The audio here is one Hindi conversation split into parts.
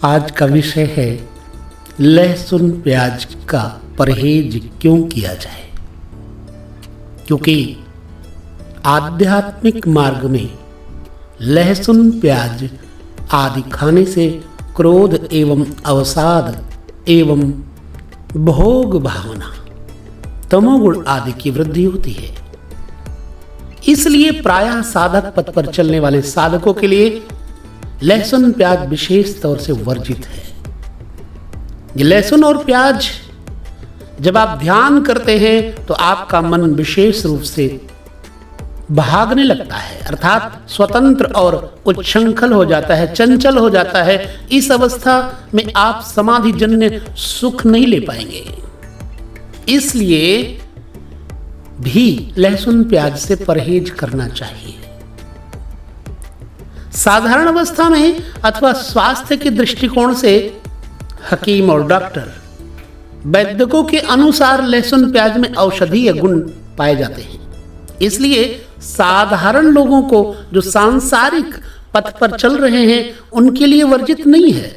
आज का विषय है लहसुन प्याज का परहेज क्यों किया जाए। क्योंकि आध्यात्मिक मार्ग में लहसुन प्याज आदि खाने से क्रोध एवं अवसाद एवं भोग भावना तमोगुण आदि की वृद्धि होती है। इसलिए प्रायः साधक पथ पर चलने वाले साधकों के लिए लहसुन प्याज विशेष तौर से वर्जित है। ये लहसुन और प्याज जब आप ध्यान करते हैं तो आपका मन विशेष रूप से भागने लगता है, अर्थात स्वतंत्र और उच्छृंखल हो जाता है, चंचल हो जाता है। इस अवस्था में आप समाधि जन्य सुख नहीं ले पाएंगे। इसलिए भी लहसुन प्याज से परहेज करना चाहिए। साधारण अवस्था में अथवा स्वास्थ्य के दृष्टिकोण से हकीम और डॉक्टर वैद्यकों के अनुसार लहसुन प्याज में औषधीय गुण पाए जाते हैं। इसलिए साधारण लोगों को जो सांसारिक पथ पर चल रहे हैं उनके लिए वर्जित नहीं है।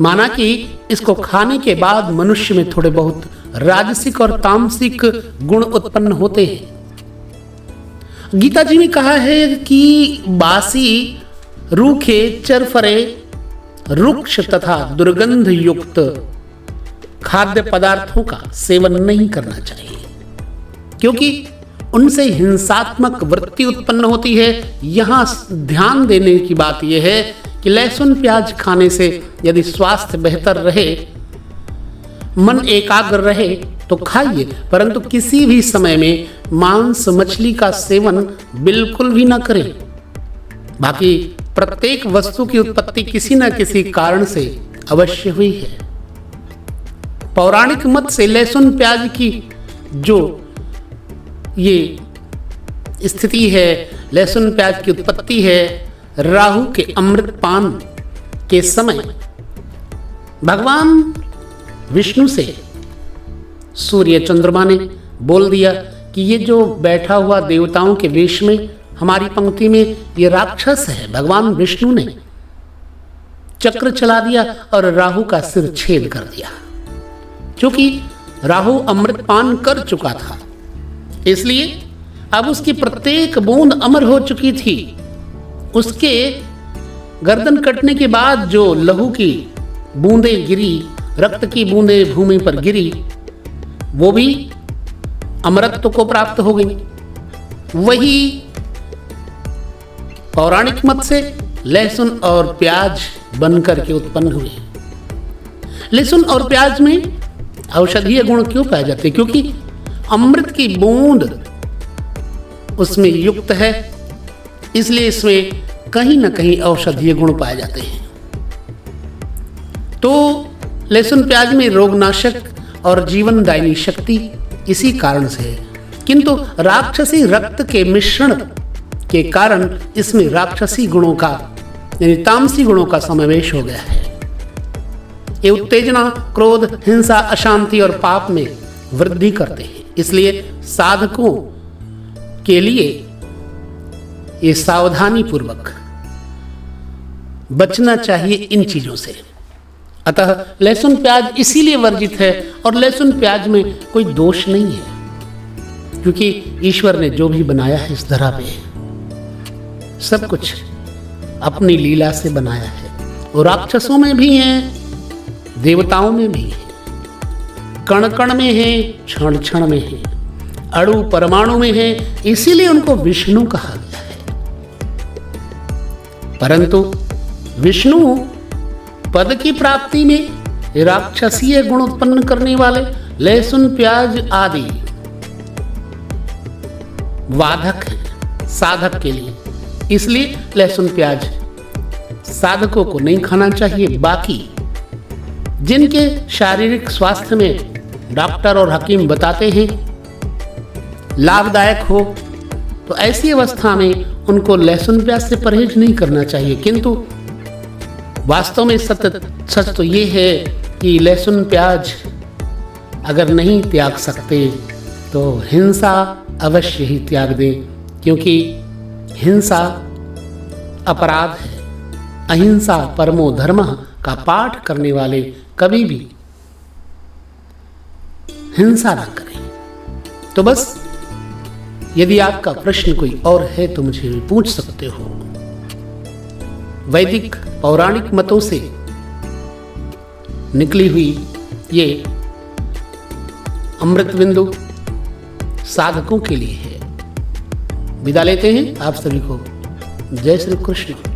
माना कि इसको खाने के बाद मनुष्य में थोड़े बहुत राजसिक और तामसिक गुण उत्पन्न होते हैं। गीता जी ने कहा है कि बासी, रूखे, चरफरे, रुक्ष तथा दुर्गंध युक्त खाद्य पदार्थों का सेवन नहीं करना चाहिए, क्योंकि उनसे हिंसात्मक वृत्ति उत्पन्न होती है। यहाँ ध्यान देने की बात यह है कि लहसुन प्याज खाने से यदि स्वास्थ्य बेहतर रहे, मन एकाग्र रहे तो खाइए, परंतु किसी भी समय में मांस मछली का सेवन बिल्कुल भी ना करें। बाकी प्रत्येक वस्तु की उत्पत्ति किसी न किसी कारण से अवश्य हुई है। पौराणिक मत से लहसुन प्याज की जो ये स्थिति है, लहसुन प्याज की उत्पत्ति है, राहु के अमृतपान के समय भगवान विष्णु से सूर्य चंद्रमा ने बोल दिया कि ये जो बैठा हुआ देवताओं के वेश में हमारी पंक्ति में ये राक्षस है। भगवान विष्णु ने चक्र चला दिया और राहु का सिर छेद कर दिया। क्योंकि राहु अमृतपान कर चुका था, इसलिए अब उसकी प्रत्येक बूंद अमर हो चुकी थी। उसके गर्दन कटने के बाद जो लहू की बूंदें गिरी, रक्त की बूंदें भूमि पर गिरी, वो भी अमरत्व को प्राप्त हो गई। वही पौराणिक मत से लहसुन और प्याज बनकर के उत्पन्न हुए। लहसुन और प्याज में औषधीय गुण क्यों पाए जाते हैं? क्योंकि अमृत की बूंद उसमें युक्त है, इसलिए इसमें कहीं ना कहीं औषधीय गुण पाए जाते हैं। तो लहसुन प्याज में रोगनाशक और जीवनदायिनी शक्ति इसी कारण से है। किंतु राक्षसी रक्त के मिश्रण के कारण इसमें राक्षसी गुणों का यानी तामसी गुणों का समावेश हो गया है। ये उत्तेजना, क्रोध, हिंसा, अशांति और पाप में वृद्धि करते हैं। इसलिए साधकों के लिए ये सावधानी पूर्वक बचना चाहिए इन चीजों से। अतः लहसुन प्याज इसीलिए वर्जित है, और लहसुन प्याज में कोई दोष नहीं है, क्योंकि ईश्वर ने जो भी बनाया है इस धरा पे सब कुछ अपनी लीला से बनाया है। और राक्षसों में भी हैं, देवताओं में भी है, कण कण में है, क्षण क्षण में है, अणु परमाणु में है, इसीलिए उनको विष्णु कहा गया है। परंतु विष्णु पद की प्राप्ति में राक्षसीय गुण उत्पन्न करने वाले लहसुन प्याज आदि बाधक है साधक के लिए। इसलिए लहसुन प्याज साधकों को नहीं खाना चाहिए। बाकी जिनके शारीरिक स्वास्थ्य में डॉक्टर और हकीम बताते हैं लाभदायक हो, तो ऐसी अवस्था में उनको लहसुन प्याज से परहेज नहीं करना चाहिए। किंतु वास्तव में सच तो ये है कि लहसुन प्याज अगर नहीं त्याग सकते तो हिंसा अवश्य ही त्याग दें, क्योंकि हिंसा अपराध है। अहिंसा परमो धर्मः का पाठ करने वाले कभी भी हिंसा न करें। तो बस यदि आपका प्रश्न कोई और है तो मुझे पूछ सकते हो। वैदिक पौराणिक मतों से निकली हुई ये अमृत बिंदु साधकों के लिए है। विदा लेते हैं आप सभी को। जय श्री कृष्ण।